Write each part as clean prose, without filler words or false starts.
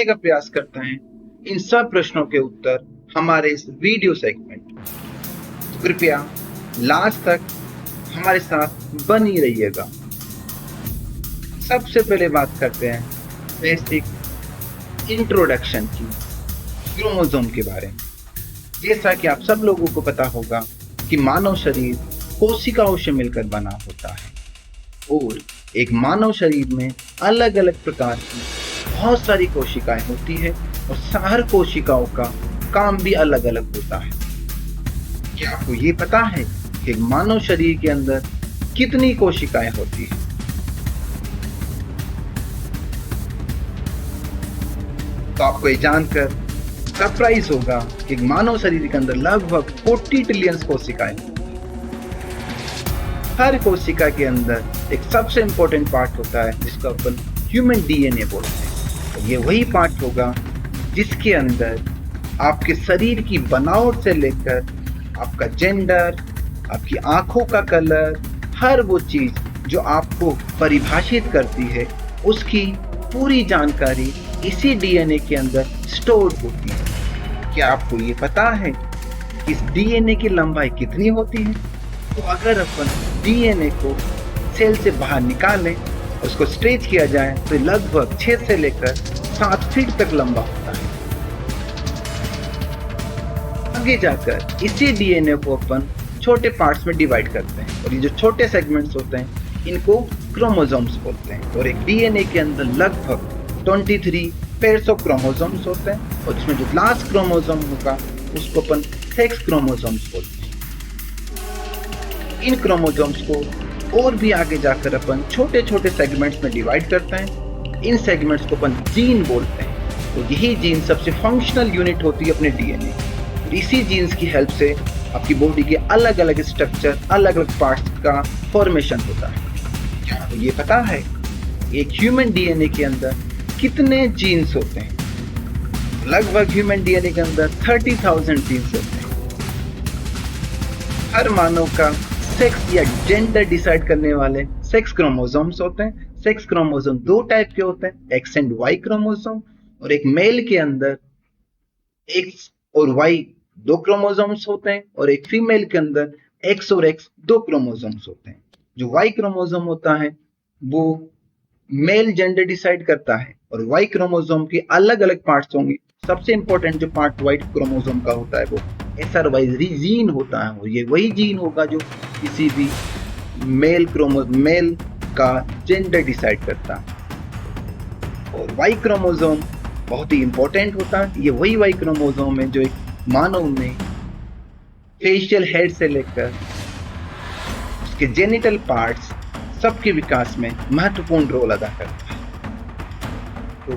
जानने का प्रयास करते हैं इन सब प्रश्नों के उत्तर हमारे इस वीडियो सेगमेंट। तो कृपया लास्ट तक हमारे साथ बनी रहिएगा। सबसे पहले बात करते हैं बेसिक इंट्रोडक्शन की, क्रोमोसोम के बारे में। जैसा कि आप सब लोगों को पता होगा कि मानव शरीर कोशिकाओं से मिलकर बना होता है और एक मानव शरीर में अलग अलग प्रकार की बहुत सारी कोशिकाएं होती है और हर कोशिकाओं का काम भी अलग अलग होता है। क्या आपको ये पता है कि मानव शरीर के अंदर कितनी कोशिकाएं होती हैं? तो आपको ये जानकर सरप्राइज होगा कि मानव शरीर के अंदर लगभग 40 ट्रिलियन कोशिकाएं। हर कोशिका के अंदर एक सबसे इंपॉर्टेंट पार्ट होता है जिसको अपन ह्यूमन डीएनए बोलते हैं। ये वही पार्ट होगा जिसके अंदर आपके शरीर की बनावट से लेकर आपका जेंडर, आपकी आंखों का कलर, हर वो चीज जो आपको परिभाषित करती है उसकी पूरी जानकारी इसी डीएनए के अंदर स्टोर होती है। क्या आपको ये पता है कि इस डीएनए की लंबाई कितनी होती है? तो अगर अपन डीएनए को सेल से बाहर निकालें, उसको स्ट्रेच किया जाए तो लगभग 6 से लेकर 7 फीट तक लंबा होता है। आगे जाकर इसी डीएनए को अपन छोटे पार्ट्स में डिवाइड करते हैं और ये जो छोटे सेगमेंट्स होते हैं इनको क्रोमोसोम्स बोलते हैं। और एक डीएनए के अंदर लगभग 23 पेयर्स ऑफ क्रोमोसोम्स होते हैं और इसमें जो लास्ट क्रोमोसोम होगा उसको अपन सेक्स क्रोमोसोम्स बोलते हैं। इन क्रोमोसोम्स को और भी आगे जाकर अपन छोटे छोटे सेगमेंट्स में डिवाइड करते हैं। इन सेगमेंट्स को अपन जीन बोलते हैं। तो यही जीन सबसे फंक्शनल यूनिट होती है अपने डीएनए। इसी जीन्स की हेल्प से आपकी बॉडी के अलग अलग स्ट्रक्चर, अलग अलग पार्ट्स का फॉर्मेशन होता है। क्या आपको ये पता है एक ह्यूमन डीएनए के अंदर कितने जीन्स होते हैं? लगभग ह्यूमन डीएनए के अंदर 30,000 जीन्स होते हैं। हर मानव का सेक्स या जेंडर डिसाइड करने वाले सेक्स क्रोमोसोम्स होते हैं। सेक्स क्रोमोसोम 2 टाइप के होते हैं, एक्स एंड वाई क्रोमोसोम। और एक मेल के अंदर एक्स और वाई 2 क्रोमोसोम्स होते हैं और एक फीमेल के अंदर एक्स और एक्स 2 क्रोमोसोम्स होते हैं। जो वाई क्रोमोसोम होता है वो मेल जेंडर डिसाइड करता है और वाई क्रोमोसोम के अलग अलग पार्ट्स होंगे। सबसे इंपॉर्टेंट जो पार्ट वाई क्रोमोसोम का होता है वो SRY जीन होता है और ये वही जीन होगा जो किसी भी मेल का जेंडर डिसाइड करता है। और वाई क्रोमोसोम बहुत ही इंपॉर्टेंट होता है। ये वही वाई क्रोमोसोम है जो एक मानव में फेशियल हेड से लेकर उसके जेनिटल पार्ट्स सबके विकास में महत्वपूर्ण रोल अदा करता है। तो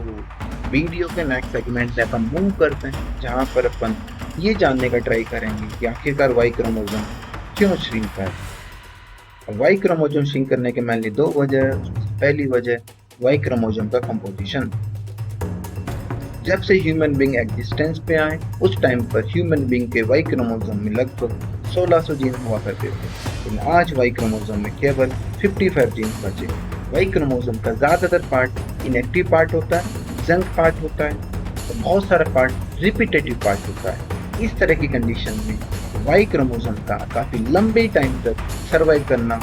वीडियो के नेक्स्ट सेगमेंट में अपन मूव करते हैं जहां पर अपन ये जानने का ट्राई करेंगे कि आखिरकार वाई क्रोमोसोम क्यों श्रिंक कर रहा है। वाई क्रोमोसोम श्रिंक करने के मेनली 2 वजह। पहली वजह वाई क्रोमोसोम का कंपोजिशन। जब से ह्यूमन बीइंग एग्जिस्टेंस पे आए उस टाइम पर ह्यूमन बीइंग के वाई क्रोमोसोम में लगभग 1600 जीन हुआ करते थे, लेकिन आज वाई क्रोमोसोम में केवल 55 जीन बचे। वाई क्रोमोसोम का ज़्यादातर पार्ट इनएक्टिव पार्ट होता है, जंक पार्ट होता है और बहुत सारा पार्ट रिपीटेटिव पार्ट होता है। इस तरह की कंडीशन में वाई क्रोमोसोम का काफ़ी लंबे टाइम तक सर्वाइव करना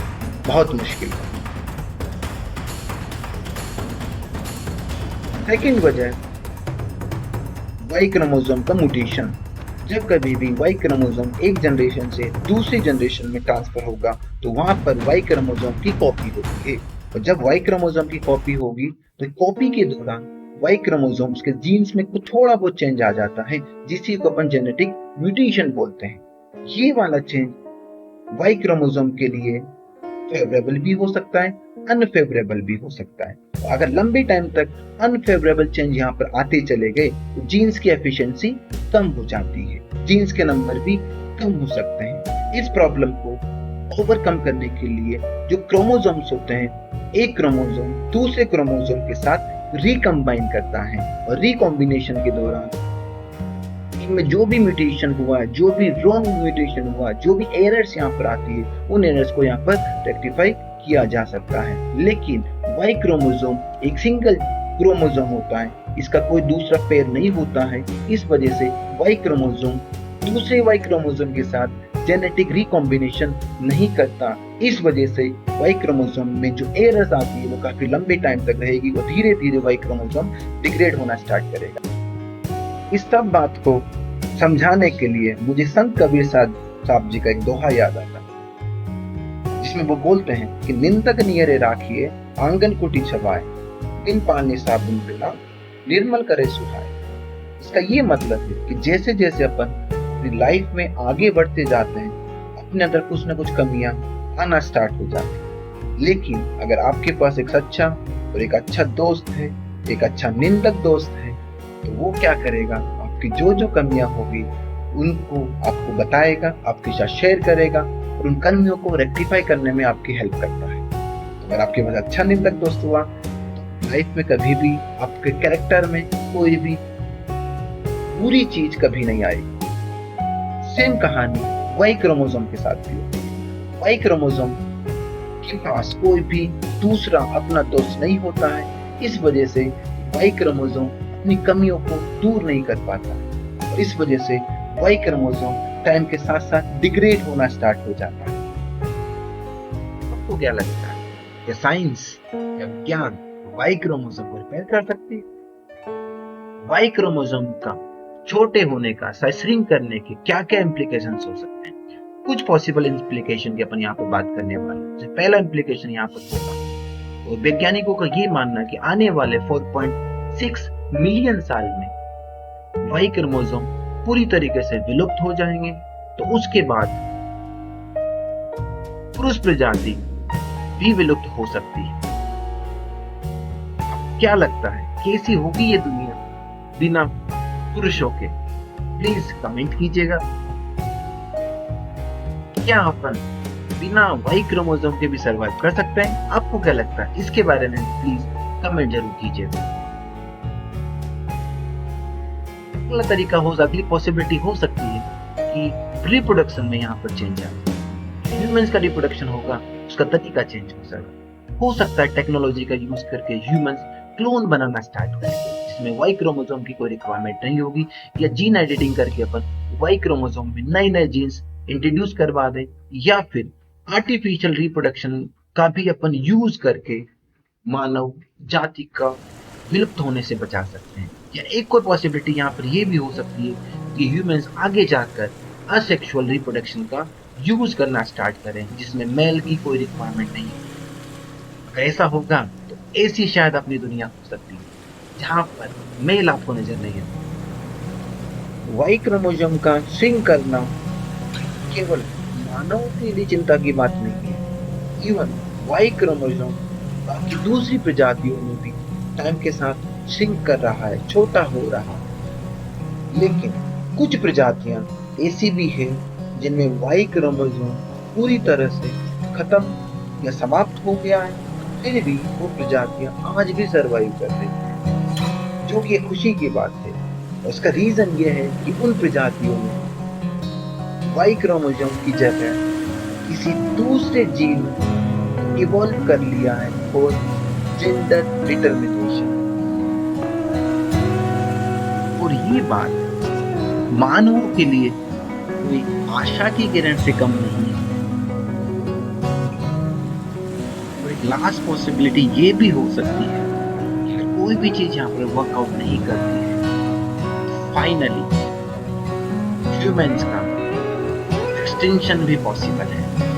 बहुत मुश्किल है। सेकेंड वजह वाई क्रोमोसोम का म्यूटेशन। जब कभी भी वाई क्रोमोसोम एक जनरेशन से दूसरी जनरेशन में ट्रांसफर होगा तो वहां पर वाई क्रोमोसोम की कॉपी होती है और जब वाई क्रोमोसोम की कॉपी होगी तो कॉपी के दौरान वाई क्रोमोसोम्स के जीन्स में कुछ थोड़ा बहुत चेंज आ जाता है जिसी को अपन जेनेटिक म्यूटेशन बोलते हैं। ये वाला चेंज वाई क्रोमोसोम के लिए फेवरेबल भी हो सकता है, अनफेवरेबल भी हो सकता है। अगर लंबे टाइम तक अनफेवरेबल चेंज यहाँ पर आते चले गए तो जीन्स की एफिशिएंसी कम हो जाती है, जीन्स के नंबर भी कम हो सकते हैं। इस प्रॉब्लम को ओवरकम करने के लिए जो क्रोमोसोम्स होते हैं, एक क्रोमोसोम दूसरे क्रोमोसोम के साथ रिकम्बाइन करता है और रिकॉम्बिनेशन के दौरान इनमें जो भी म्यूटेशन हुआ, जो भी रॉन्ग म्यूटेशन हुआ, जो भी एरर्स यहाँ पर आती है उन एरर्स को यहाँ पर रेक्टिफाई किया जा सकता है। लेकिन वाई क्रोमोसोम एक सिंगल क्रोमोसोम होता है इसका कोई दूसरा पेयर नहीं होता है। इस वजह से वाई क्रोमोसोम दूसरे वाई क्रोमोसोम के साथ जेनेटिक रिकॉम्बिनेशन नहीं करता। इस वजह से वाई क्रोमोसोम में जो एरर्स आती है वो काफी लंबे टाइम तक रहेगी और धीरे धीरे वाई क्रोमोसोम डिग्रेड होना स्टार्ट करेगा। इस सब बात को समझाने के लिए मुझे संत कबीर साहब जी का एक दोहा याद आता है, जिसमें वो बोलते हैं कि निंदक नियरे राखिए आंगन कुटी छवाए, बिन पानी साबुन बिना निर्मल करे सुहाए। इसका ये मतलब है कि जैसे जैसे अपन अपनी लाइफ में आगे बढ़ते जाते हैं, अपने अंदर कुछ ना कुछ कमियां आना स्टार्ट हो जाती हैं। लेकिन अगर आपके पास एक सच्चा और एक अच्छा दोस्त है, एक अच्छा निंदक दोस्त है, तो वो क्या करेगा, आपकी जो जो कमियां होगी उनको आपको बताएगा, आपके साथ शेयर करेगा और उन कमियों को रेक्टिफाई करने में आपकी हेल्प करता है। तो अगर आपके पास अच्छा निंदक दोस्त हुआ तो लाइफ में कभी भी आपके कैरेक्टर में कोई भी बुरी चीज कभी नहीं आएगी। सेम कहानी वाई क्रोमोसोम के साथ भी होती है। वाई क्रोमोसोम के पास कोई भी दूसरा अपना दोस्त नहीं होता है। इस वजह से वाई क्रोमोसोम अपनी कमियों को दूर नहीं कर पाता और इस वजह से वाई क्रोमोसोम टाइम के साथ साथ डिग्रेड होना स्टार्ट हो जाता है। आपको क्या लगता है, क्या साइंस या विज्ञान वाई क्रोमोसोम को रिपेयर कर सकती है? वाई क्रोमोसोम का छोटे होने का, श्रिंक करने के क्या क्या इम्प्लीकेशंस हो सकते हैं? कुछ पॉसिबल इम्प्लीकेशन की अपन यहाँ पर बात करने वाले हैं। पहला इम्प्लीकेशन यहाँ पर होगा, और वैज्ञानिकों का ये मानना है कि आने वाले 4.6 मिलियन साल में वाई क्रोमोसोम पूरी तरीके से विलुप्त हो जाएंगे। तो उसके बाद पुरुष प्रजाति भी विलुप्त हो सकती है। क्या लगता है कैसी होगी ये दुनिया बिना पुरुषों के? प्लीज कमेंट कीजिएगा। क्या अपन बिना वाई क्रोमोसोम के भी सर्वाइव कर सकते हैं? आपको क्या लगता है इसके बारे में? प्लीज कमेंट जरूर कीजिएगा। अगला तरीका अगली पॉसिबिलिटी हो सकती है कि रिप्रोडक्शन में यहाँ पर चेंज आए। ह्यूमंस का रिप्रोडक्शन होगा, उसका तरीका चेंज हो सकता है टेक्नोलॉजी का यूज करके ह्यूमंस क्लोन बनाना स्टार्ट करेंगे, जिसमें वाई क्रोमोसोम की कोई रिक्वायरमेंट नहीं होगी, या जीन एडिटिंग करके अपन वाई क्रोमोसोम में नए नए जीन्स इंट्रोड्यूस करवा दें, या फिर आर्टिफिशियल रिप्रोडक्शन का भी अपन यूज करके मानव जाति का विलुप्त होने से बचा सकते हैं। या एक और पॉसिबिलिटी यहाँ पर यह भी हो सकती है कि ह्यूमंस आगे जाकर असेक्सुअल रिप्रोडक्शन का यूज करना स्टार्ट करें, जिसमें मेल की कोई रिक्वायरमेंट नहीं है। अगर ऐसा होगा तो ऐसी शायद अपनी दुनिया हो सकती है जहां पर मेल आपको नजर नहीं आता। वाई क्रोमोसोम का श्रिंक करना केवल मानव के लिए चिंता की बात नहीं है। इवन वाई क्रोमोसोम बाकी दूसरी प्रजातियों में भी टाइम के साथ श्रिंक कर रहा है, छोटा हो रहा है। लेकिन कुछ प्रजातियां ऐसी भी है जिनमें वाई क्रोमोसोम पूरी तरह से खत्म या समाप्त हो गया है, फिर भी वो प्रजातियां आज भी सरवाइव कर रही हैं, जो कि खुशी की बात है। उसका रीजन ये है कि उन प्रजातियों में वाई क्रोमोसोम की जगह किसी दूसरे जीन इवॉल्व कर लिया है फॉर जेंडर डिटर्मिनेशन। और ये बात मानवों के लिए कोई आशा की किरण से कम नहीं है। और एक लास्ट पॉसिबिलिटी ये भी हो सकती है कि कोई भी चीज यहाँ पर वर्कआउट नहीं करती है, फाइनली ह्यूमंस का एक्सटिंक्शन भी पॉसिबल है।